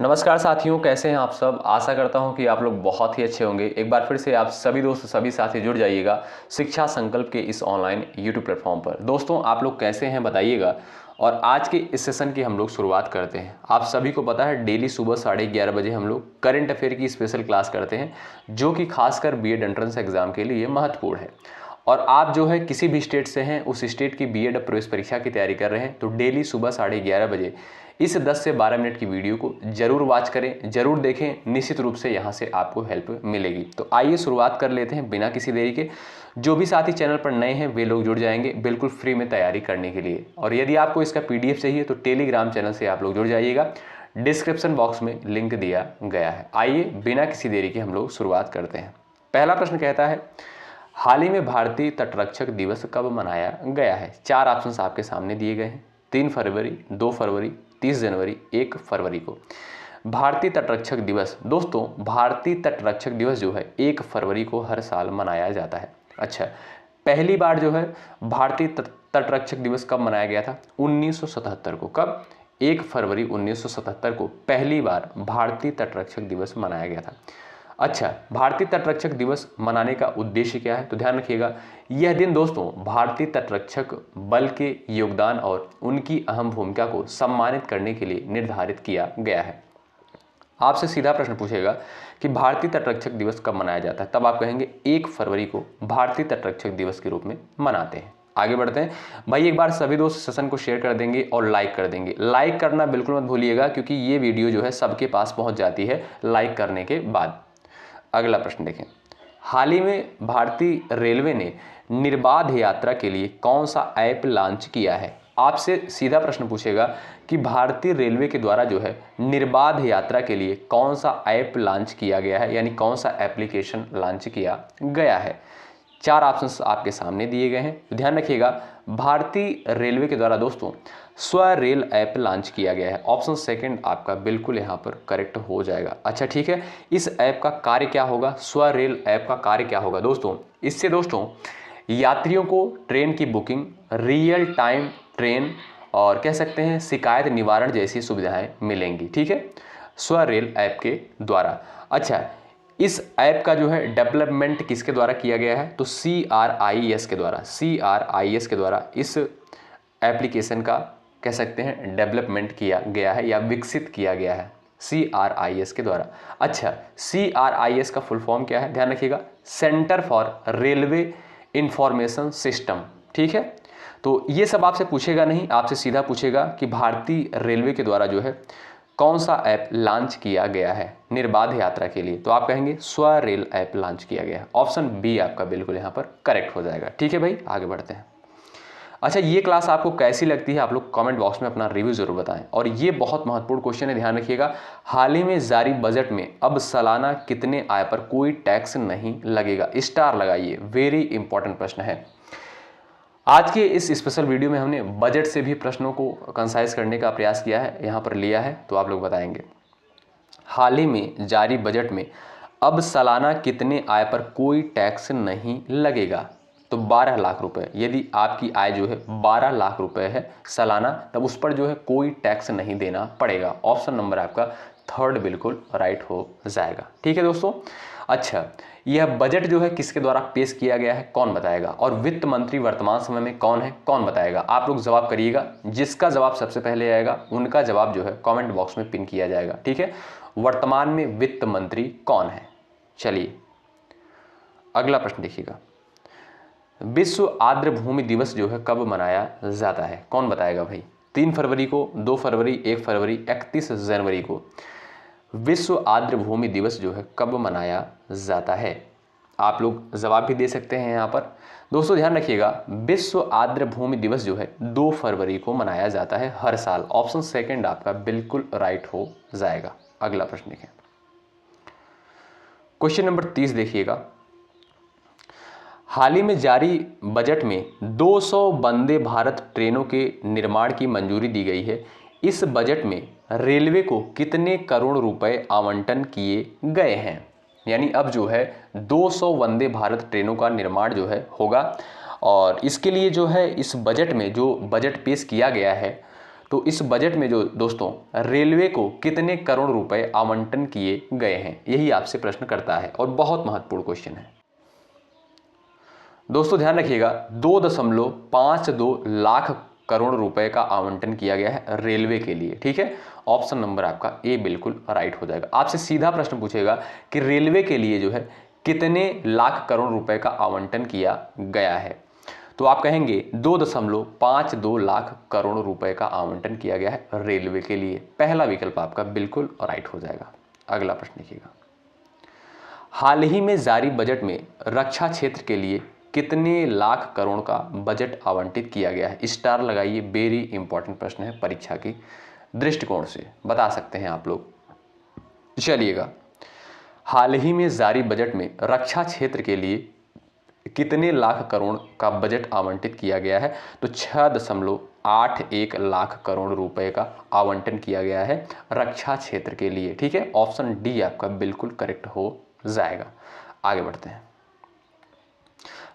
नमस्कार साथियों, कैसे हैं आप सब। आशा करता हूं कि आप लोग बहुत ही अच्छे होंगे। एक बार फिर से आप सभी दोस्त सभी साथी जुड़ जाइएगा शिक्षा संकल्प के इस ऑनलाइन यूट्यूब प्लेटफॉर्म पर। दोस्तों आप लोग कैसे हैं बताइएगा। और आज के इस सेशन की हम लोग शुरुआत करते हैं। आप सभी को पता है डेली सुबह 11:30 बजे हम लोग करंट अफेयर की स्पेशल क्लास करते हैं, जो कि खासकर बीएड एंट्रेंस एग्जाम के लिए महत्वपूर्ण है। और आप जो है किसी भी स्टेट से हैं, उस स्टेट की बीएड प्रवेश परीक्षा की तैयारी कर रहे हैं, तो डेली सुबह 11:30 बजे इस 10 से 12 मिनट की वीडियो को जरूर वॉच करें, जरूर देखें। निश्चित रूप से यहाँ से आपको हेल्प मिलेगी। तो आइए शुरुआत कर लेते हैं बिना किसी देरी के। जो भी साथी चैनल पर नए हैं वे लोग जुड़ जाएंगे बिल्कुल फ्री में तैयारी करने के लिए। और यदि आपको इसका पीडीएफ चाहिए तो टेलीग्राम चैनल से आप लोग जुड़ जाइएगा, डिस्क्रिप्शन बॉक्स में लिंक दिया गया है। आइए बिना किसी देरी के हम लोग शुरुआत करते हैं। पहला प्रश्न कहता है, हाल ही में भारतीय तटरक्षक दिवस कब मनाया गया है। 4 ऑप्शंस आपके सामने दिए गए हैं। 3 फरवरी, 2 फरवरी, 30 जनवरी, 1 फरवरी को भारतीय तटरक्षक दिवस। दोस्तों भारतीय तटरक्षक दिवस जो है 1 फरवरी को हर साल मनाया जाता है। अच्छा, पहली बार जो है भारतीय तटरक्षक दिवस कब मनाया गया था? 1977 को। कब? 1 फरवरी 1977 को पहली बार भारतीय तटरक्षक दिवस मनाया गया था। अच्छा, भारतीय तटरक्षक दिवस मनाने का उद्देश्य क्या है? तो ध्यान रखिएगा, यह दिन दोस्तों भारतीय तटरक्षक बल के योगदान और उनकी अहम भूमिका को सम्मानित करने के लिए निर्धारित किया गया है। आपसे सीधा प्रश्न पूछेगा कि भारतीय तटरक्षक दिवस कब मनाया जाता है, तब आप कहेंगे 1 फरवरी को भारतीय तटरक्षक दिवस के रूप में मनाते हैं। आगे बढ़ते हैं भाई। एक बार सभी दोस्त सेशन को शेयर कर देंगे और लाइक कर देंगे। लाइक करना बिल्कुल मत भूलिएगा, क्योंकि ये वीडियो जो है सबके पास पहुंच जाती है लाइक करने के बाद। अगला प्रश्न देखें, हाल ही में भारतीय रेलवे ने निर्बाध यात्रा के लिए कौन सा ऐप लॉन्च किया है? आपसे सीधा प्रश्न पूछेगा कि भारतीय रेलवे के द्वारा जो है निर्बाध यात्रा के लिए कौन सा ऐप लॉन्च किया गया है, यानी कौन सा एप्लीकेशन लॉन्च किया गया है। 4 ऑप्शंस आपके सामने दिए गए हैं, तो ध्यान रखिएगा। भारतीय रेलवे के द्वारा दोस्तों स्वरेल ऐप लॉन्च किया गया है। ऑप्शन सेकंड आपका बिल्कुल यहाँ पर करेक्ट हो जाएगा। अच्छा ठीक है, इस ऐप का कार्य क्या होगा? स्वरेल ऐप का कार्य क्या होगा दोस्तों? इससे दोस्तों यात्रियों को ट्रेन की बुकिंग, रियल टाइम ट्रेन और कह सकते हैं शिकायत निवारण जैसी सुविधाएं मिलेंगी। ठीक है, स्वरेल ऐप के द्वारा। अच्छा, इस ऐप का जो है डेवलपमेंट किसके द्वारा किया गया है? तो CRIS के द्वारा। CRIS के द्वारा इस एप्लीकेशन का कह सकते हैं डेवलपमेंट किया गया है या विकसित किया गया है CRIS के द्वारा। अच्छा, CRIS का फुल फॉर्म क्या है? ध्यान रखिएगा, centre for railway information system. ठीक है, तो ये सब आपसे पूछेगा नहीं, आपसे सीधा पूछेगा कि भारतीय रेलवे के द्वारा जो है कौन सा ऐप लॉन्च किया गया है निर्बाध यात्रा के लिए, तो आप कहेंगे स्वरेल ऐप लॉन्च किया गया है। ऑप्शन बी आपका बिल्कुल यहाँ पर करेक्ट हो जाएगा। ठीक है भाई, आगे बढ़ते हैं। अच्छा, ये क्लास आपको कैसी लगती है आप लोग कमेंट बॉक्स में अपना रिव्यू जरूर बताएं। और ये बहुत महत्वपूर्ण क्वेश्चन है, ध्यान रखिएगा। हाल ही में जारी बजट में अब सालाना कितने आय पर कोई टैक्स नहीं लगेगा? स्टार लगाइए, वेरी इंपॉर्टेंट प्रश्न है। आज के इस स्पेशल वीडियो में हमने बजट से भी प्रश्नों को कंसाइज करने का प्रयास किया है, यहाँ पर लिया है, तो आप लोग बताएंगे। हाल ही में जारी बजट में अब सालाना कितने आय पर कोई टैक्स नहीं लगेगा? तो 12 लाख रुपए। यदि आपकी आय जो है 12 लाख रुपए है सालाना, तब उस पर जो है कोई टैक्स नहीं देना पड़ेगा। ऑप्शन नंबर आपका थर्ड बिल्कुल राइट हो जाएगा। ठीक है दोस्तों। अच्छा, यह बजट जो है किसके द्वारा पेश किया गया है, कौन बताएगा? और वित्त मंत्री वर्तमान समय में कौन है, कौन बताएगा? आप लोग जवाब करिएगा। जिसका जवाब सबसे पहले आएगा उनका जवाब जो है कमेंट बॉक्स में पिन किया जाएगा। ठीक है, वर्तमान में वित्त मंत्री कौन है? चलिए अगला प्रश्न देखिएगा। विश्व आर्द्र भूमि दिवस जो है कब मनाया जाता है, कौन बताएगा भाई? 3 फरवरी को, 2 फरवरी, 1 फरवरी, 31 जनवरी को विश्व आर्द्र भूमि दिवस जो है कब मनाया जाता है? आप लोग जवाब भी दे सकते हैं यहाँ पर। दोस्तों ध्यान रखिएगा, विश्व आर्द्र भूमि दिवस जो है 2 फरवरी को मनाया जाता है हर साल। ऑप्शन सेकंड आपका बिल्कुल राइट हो जाएगा। अगला प्रश्न देखें, क्वेश्चन नंबर 30 देखिएगा। हाल ही में जारी बजट में 200 वंदे भारत ट्रेनों के निर्माण की मंजूरी दी गई है। इस बजट में रेलवे को कितने करोड़ रुपए आवंटन किए गए हैं? यानी अब जो है 200 वंदे भारत ट्रेनों का निर्माण जो है होगा, और इसके लिए जो है इस बजट में जो बजट पेश किया गया है, तो इस बजट में जो दोस्तों रेलवे को कितने करोड़ रुपए आवंटन किए गए हैं, यही आपसे प्रश्न करता है और बहुत महत्वपूर्ण क्वेश्चन है। दोस्तों ध्यान रखिएगा, 2.52 लाख करोड़ रुपए का आवंटन किया गया है रेलवे के लिए। ठीक है, ऑप्शन नंबर आपका ए बिल्कुल राइट हो जाएगा। आपसे सीधा प्रश्न पूछेगा कि रेलवे के लिए जो है कितने लाख करोड़ रुपए का आवंटन किया गया है, तो आप कहेंगे 2.52 लाख करोड़ रुपए का आवंटन किया गया है रेलवे के लिए। पहला विकल्प आपका बिल्कुल राइट हो जाएगा। अगला प्रश्न देखिएगा, हाल ही में जारी बजट में रक्षा क्षेत्र के लिए कितने लाख करोड़ का बजट आवंटित किया गया है? स्टार लगाइए, वेरी इंपॉर्टेंट प्रश्न है परीक्षा की दृष्टिकोण से, बता सकते हैं आप लोग। चलिएगा, हाल ही में जारी बजट में रक्षा क्षेत्र के लिए कितने लाख करोड़ का बजट आवंटित किया गया है? तो 6.81 लाख करोड़ रुपए का आवंटन किया गया है रक्षा क्षेत्र के लिए। ठीक है, ऑप्शन डी आपका बिल्कुल करेक्ट हो जाएगा। आगे बढ़ते हैं,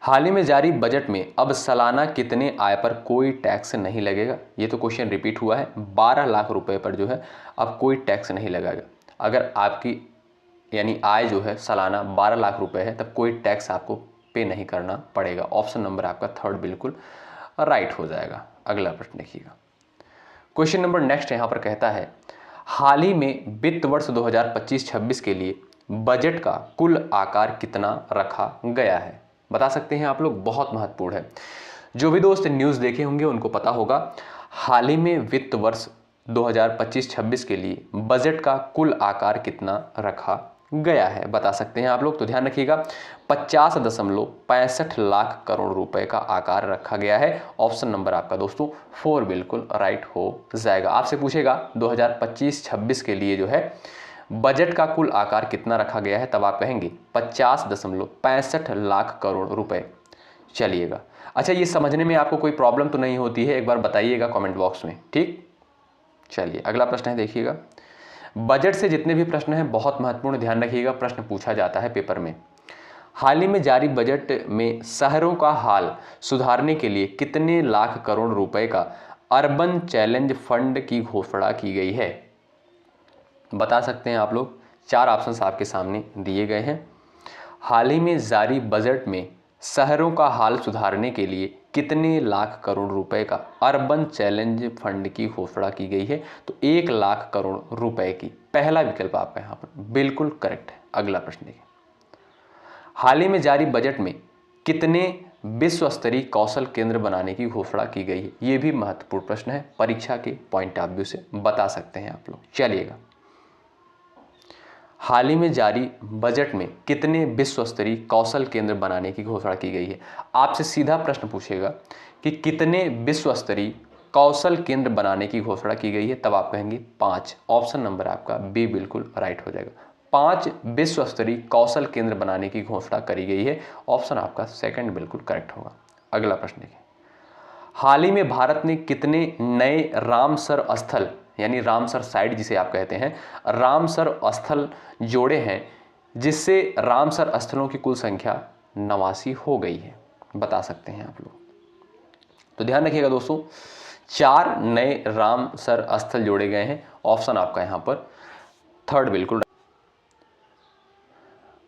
हाल ही में जारी बजट में अब सालाना कितने आय पर कोई टैक्स नहीं लगेगा? ये तो क्वेश्चन रिपीट हुआ है। 12 लाख रुपए पर जो है अब कोई टैक्स नहीं लगेगा। अगर आपकी यानी आय जो है सालाना 12 लाख रुपए है तब कोई टैक्स आपको पे नहीं करना पड़ेगा। ऑप्शन नंबर आपका थर्ड बिल्कुल राइट हो जाएगा। अगला प्रश्न देखिएगा, क्वेश्चन नंबर नेक्स्ट यहाँ पर कहता है, हाल ही में वित्त वर्ष 2025-26 के लिए बजट का कुल आकार कितना रखा गया है? बता सकते हैं आप लोग, बहुत महत्वपूर्ण है। जो भी दोस्त न्यूज़ देखे होंगे उनको पता होगा, हाल ही में वित्त वर्ष 2025-26 के लिए बजट का कुल आकार कितना रखा गया है, बता सकते हैं आप लोग। तो ध्यान रखिएगा, 50.65 लाख करोड़ रुपए का आकार रखा गया है। ऑप्शन नंबर आपका दोस्तों 4 बिल्कुल राइट हो जाएगा। आपसे पूछेगा 2025-26 के लिए जो है बजट का कुल आकार कितना रखा गया है, तब आप कहेंगे 50.65 लाख करोड़ रुपए। चलिएगा, अच्छा ये समझने में आपको कोई प्रॉब्लम तो नहीं होती है, एक बार बताइएगा कमेंट बॉक्स में। ठीक, चलिए अगला प्रश्न है, देखिएगा। बजट से जितने भी प्रश्न हैं बहुत महत्वपूर्ण, ध्यान रखिएगा, प्रश्न पूछा जाता है पेपर में। हाल ही में जारी बजट में शहरों का हाल सुधारने के लिए कितने लाख करोड़ रुपए का अर्बन चैलेंज फंड की घोषणा की गई है? बता सकते हैं आप लोग। 4 ऑप्शंस आपके सामने दिए गए हैं। हाल ही में जारी बजट में शहरों का हाल सुधारने के लिए कितने लाख करोड़ रुपए का अर्बन चैलेंज फंड की घोषणा की गई है? तो 1 लाख करोड़ रुपए की। पहला विकल्प आपका यहाँ पर बिल्कुल करेक्ट है। अगला प्रश्न देखिए, हाल ही में जारी बजट में कितने विश्व स्तरीय कौशल केंद्र बनाने की घोषणा की गई है? ये भी महत्वपूर्ण प्रश्न है, परीक्षा के पॉइंट ऑफ व्यू से बता सकते हैं आप लोग। चलिएगा, हाल ही में जारी बजट में कितने विश्व स्तरीय कौशल केंद्र बनाने की घोषणा की गई है? आपसे सीधा प्रश्न पूछेगा कि कितने विश्व स्तरीय कौशल केंद्र बनाने की घोषणा की गई है, तब आप कहेंगे 5। ऑप्शन नंबर आपका बी बिल्कुल राइट हो जाएगा। 5 विश्व स्तरीय कौशल केंद्र बनाने की घोषणा करी गई है। ऑप्शन आपका सेकंड बिल्कुल करेक्ट होगा। अगला प्रश्न देखिए, हाल ही में भारत ने कितने नए रामसर स्थल यानी रामसर साइट जिसे आप कहते हैं, रामसर स्थल जोड़े हैं, जिससे रामसर स्थलों की कुल संख्या 89 हो गई है? बता सकते हैं आप लोग। तो ध्यान रखिएगा दोस्तों, 4 नए रामसर स्थल जोड़े गए हैं। ऑप्शन आपका यहां पर थर्ड बिल्कुल।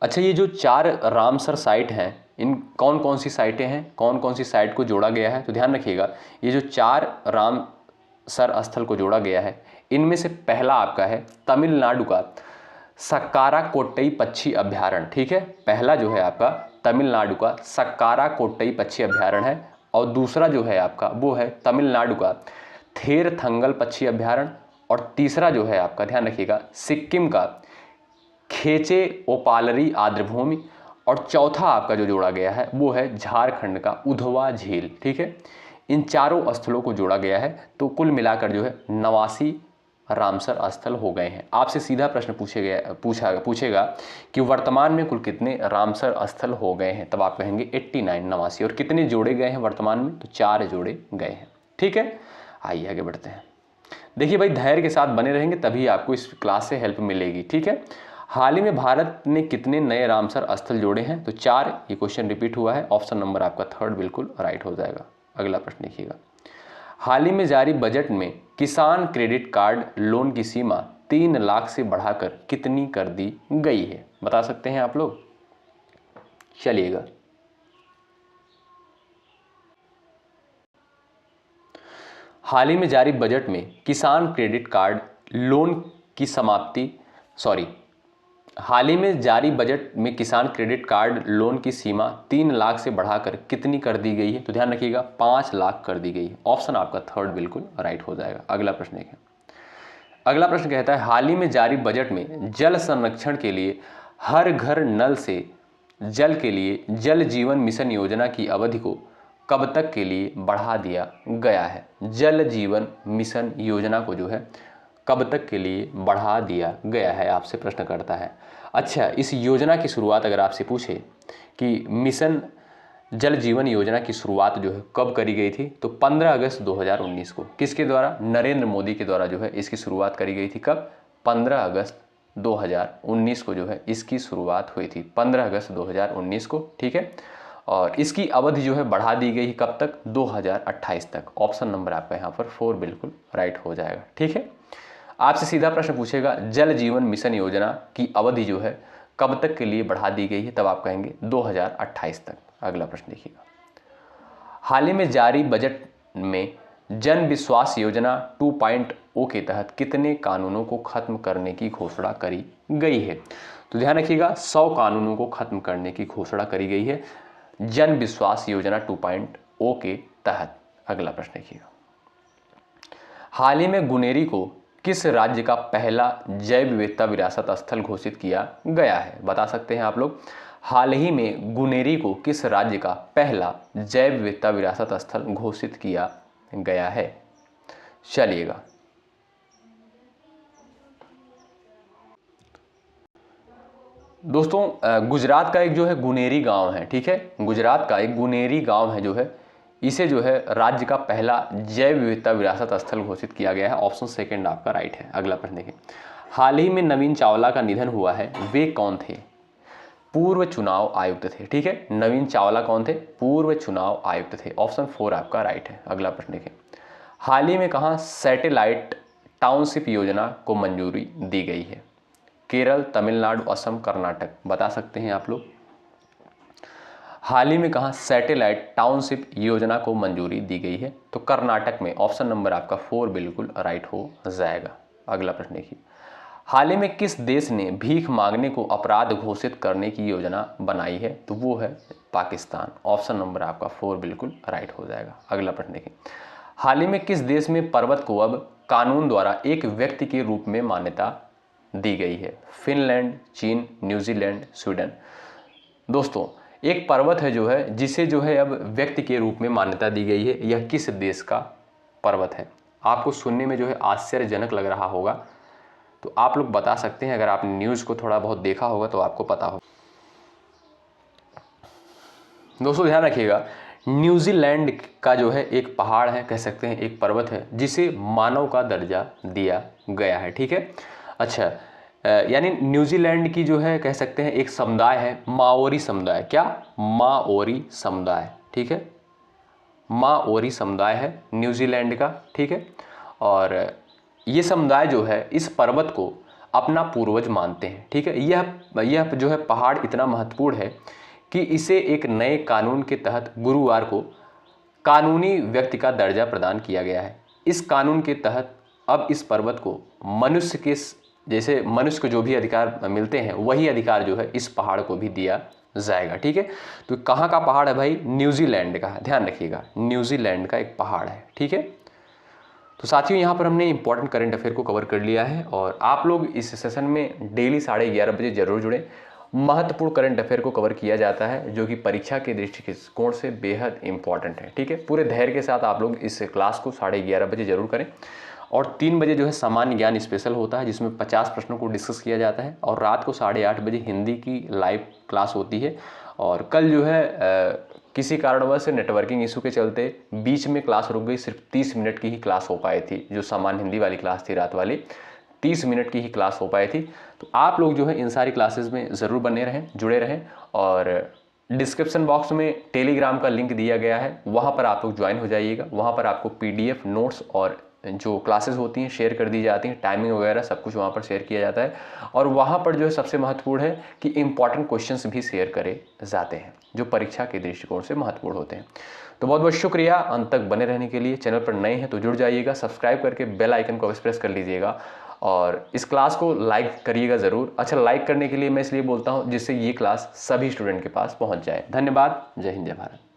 अच्छा, ये जो 4 रामसर साइट हैं, इन कौन कौन सी साइटें हैं, कौन कौन सी साइट को जोड़ा गया है? तो ध्यान रखिएगा, ये जो 4 रामसर स्थल को जोड़ा गया है, इनमें से पहला आपका है तमिलनाडु का सक्कारा कोट्टई पक्षी अभ्यारण्य। ठीक है, पहला जो है आपका तमिलनाडु का सक्कारा कोट्टई पक्षी अभ्यारण्य है, और दूसरा जो है आपका वो है तमिलनाडु का थेरथंगल पक्षी अभ्यारण्य, और तीसरा जो है आपका ध्यान रखिएगा सिक्किम का खेचे ओपालरी आर्द्रभूमि, और चौथा आपका जो जोड़ा गया है वो है झारखंड का उधवा झील। ठीक है, इन चारों स्थलों को जोड़ा गया है, तो कुल मिलाकर जो है 89 रामसर स्थल हो गए हैं। आपसे सीधा प्रश्न पूछेगा कि वर्तमान में कुल कितने रामसर स्थल हो गए हैं, तब आप कहेंगे 89 89। और कितने जोड़े गए हैं वर्तमान में? तो 4 जोड़े गए हैं। ठीक है, आइए आगे बढ़ते हैं। देखिए भाई, धैर्य के साथ बने रहेंगे तभी आपको इस क्लास से हेल्प मिलेगी। ठीक है, हाल ही में भारत ने कितने नए रामसर स्थल जोड़े हैं? तो 4। ये क्वेश्चन रिपीट हुआ है। ऑप्शन नंबर आपका थर्ड बिल्कुल राइट हो जाएगा। अगला प्रश्न देखिएगा, हाल ही में जारी बजट में किसान क्रेडिट कार्ड लोन की सीमा 3 लाख से बढ़ाकर कितनी कर दी गई है, बता सकते हैं आप लोग? चलिएगा, हाल ही में जारी बजट में किसान क्रेडिट कार्ड लोन की समाप्ति हाल ही में जारी बजट में किसान क्रेडिट कार्ड लोन की सीमा 3 लाख से बढ़ाकर कितनी कर दी गई है? तो ध्यान रखिएगा, 5 लाख कर दी गई है। ऑप्शन आपका थर्ड बिल्कुल राइट हो जाएगा। अगला प्रश्न देखें। अगला प्रश्न कहता है, हाल ही में जारी बजट में जल संरक्षण के लिए हर घर नल से जल के लिए जल जीवन मिशन योजना की अवधि को कब तक के लिए बढ़ा दिया गया है? जल जीवन मिशन योजना को जो है कब तक के लिए बढ़ा दिया गया है, आपसे प्रश्न करता है। अच्छा, इस योजना की शुरुआत अगर आपसे पूछे कि मिशन जल जीवन योजना की शुरुआत जो है कब करी गई थी, तो 15 अगस्त 2019 को। किसके द्वारा? नरेंद्र मोदी के द्वारा जो है इसकी शुरुआत करी गई थी। कब? 15 अगस्त 2019 को जो है इसकी शुरुआत हुई थी, 15 अगस्त 2019 को। ठीक है, और इसकी अवधि जो है बढ़ा दी गई कब तक? 2028 तक। ऑप्शन नंबर आपका यहाँ पर 4 बिल्कुल राइट हो जाएगा। ठीक है, आपसे सीधा प्रश्न पूछेगा जल जीवन मिशन योजना की अवधि जो है कब तक के लिए बढ़ा दी गई है, तब आप कहेंगे 2028 तक। अगला प्रश्न देखिएगा। हाल ही में जारी बजट में जन विश्वास योजना 2.0 के तहत कितने कानूनों को खत्म करने की घोषणा करी गई है? तो ध्यान रखिएगा, 100 कानूनों को खत्म करने की घोषणा करी गई है जन विश्वास योजना 2.0 के तहत। अगला प्रश्न देखिएगा। हाल ही में गुनेरी को किस राज्य का पहला जैव विविधता विरासत स्थल घोषित किया गया है? बता सकते हैं आप लोग। हाल ही में गुनेरी को किस राज्य का पहला जैव विविधता विरासत स्थल घोषित किया गया है? चलिएगा, दोस्तों गुजरात का एक जो है गुनेरी गांव है। ठीक है, गुजरात का एक गुनेरी गांव है जो है, इसे जो है राज्य का पहला जैव विविधता विरासत स्थल घोषित किया गया है। ऑप्शन सेकंड आपका राइट है। अगला प्रश्न देखिए। हाल ही में नवीन चावला का निधन हुआ है, वे कौन थे? पूर्व चुनाव आयुक्त थे। ठीक है, नवीन चावला कौन थे? पूर्व चुनाव आयुक्त थे। ऑप्शन 4 आपका राइट है। अगला प्रश्न देखिए। हाल ही में कहाँ सैटेलाइट टाउनशिप योजना को मंजूरी दी गई है? केरल, तमिलनाडु, असम, कर्नाटक। बता सकते हैं आप लोग। हाल ही में कहाँ सैटेलाइट टाउनशिप योजना को मंजूरी दी गई है? तो कर्नाटक में। ऑप्शन नंबर आपका 4 बिल्कुल राइट हो जाएगा। अगला प्रश्न देखिए। हाल ही में किस देश ने भीख मांगने को अपराध घोषित करने की योजना बनाई है? तो वो है पाकिस्तान। ऑप्शन नंबर आपका 4 बिल्कुल राइट हो जाएगा। अगला प्रश्न देखिए। हाल ही में किस देश में पर्वत को अब कानून द्वारा एक व्यक्ति के रूप में मान्यता दी गई है? फिनलैंड, चीन, न्यूजीलैंड, स्वीडन। दोस्तों एक पर्वत है जो है, जिसे जो है अब व्यक्ति के रूप में मान्यता दी गई है। यह किस देश का पर्वत है? आपको सुनने में जो है आश्चर्यजनक लग रहा होगा, तो आप लोग बता सकते हैं। अगर आपने न्यूज़ को थोड़ा बहुत देखा होगा तो आपको पता होगा। दोस्तों ध्यान रखिएगा, न्यूजीलैंड का जो है एक पहाड़ है, कह सकते हैं एक पर्वत है, जिसे मानव का दर्जा दिया गया है। ठीक है, अच्छा, यानी न्यूजीलैंड की जो है कह सकते हैं एक समुदाय है, माओरी समुदाय। क्या? माओरी समुदाय। ठीक है, माओरी समुदाय है न्यूजीलैंड का। ठीक है, और ये समुदाय जो है इस पर्वत को अपना पूर्वज मानते हैं। ठीक है, यह जो है पहाड़ इतना महत्वपूर्ण है कि इसे एक नए कानून के तहत गुरुवार को कानूनी व्यक्ति का दर्जा प्रदान किया गया है। इस कानून के तहत अब इस पर्वत को मनुष्य के जैसे मनुष्य को जो भी अधिकार मिलते हैं, वही अधिकार जो है इस पहाड़ को भी दिया जाएगा। ठीक है, तो कहाँ का पहाड़ है भाई? न्यूजीलैंड का। ध्यान रखिएगा, न्यूजीलैंड का एक पहाड़ है। ठीक है, तो साथियों यहाँ पर हमने इंपॉर्टेंट करंट अफेयर को कवर कर लिया है, और आप लोग इस सेशन में डेली 11:30 बजे जरूर जुड़ें। महत्वपूर्ण करंट अफेयर को कवर किया जाता है, जो कि परीक्षा के दृष्टिकोण से बेहद इंपॉर्टेंट है। ठीक है, पूरे धैर्य के साथ आप लोग इस क्लास को 11:30 बजे जरूर करें। और 3 बजे जो है सामान्य ज्ञान स्पेशल होता है, जिसमें 50 प्रश्नों को डिस्कस किया जाता है। और रात को 8:30 बजे हिंदी की लाइव क्लास होती है। और कल जो है किसी कारणवश नेटवर्किंग इशू के चलते बीच में क्लास रुक गई, सिर्फ 30 मिनट की ही क्लास हो पाई थी। जो सामान्य हिंदी वाली क्लास थी रात वाली, 30 मिनट की ही क्लास हो पाई थी। तो आप लोग जो है इन सारी क्लासेस में ज़रूर बने रहें, जुड़े रहें, और डिस्क्रिप्शन बॉक्स में टेलीग्राम का लिंक दिया गया है, वहाँ पर आप लोग ज्वाइन हो जाइएगा। वहाँ पर आपको PDF नोट्स और जो क्लासेस होती हैं शेयर कर दी जाती हैं, टाइमिंग वगैरह सब कुछ वहाँ पर शेयर किया जाता है। और वहाँ पर जो है सबसे महत्वपूर्ण है कि इंपॉर्टेंट क्वेश्चंस भी शेयर करे जाते हैं जो परीक्षा के दृष्टिकोण से महत्वपूर्ण होते हैं। तो बहुत बहुत शुक्रिया अंत तक बने रहने के लिए। चैनल पर नए हैं तो जुड़ जाइएगा, सब्सक्राइब करके बेल आइकन को प्रेस कर लीजिएगा और इस क्लास को लाइक करिएगा ज़रूर। अच्छा, लाइक करने के लिए मैं इसलिए बोलता हूँ जिससे ये क्लास सभी स्टूडेंट के पास पहुँच जाए। धन्यवाद। जय हिंद, जय भारत।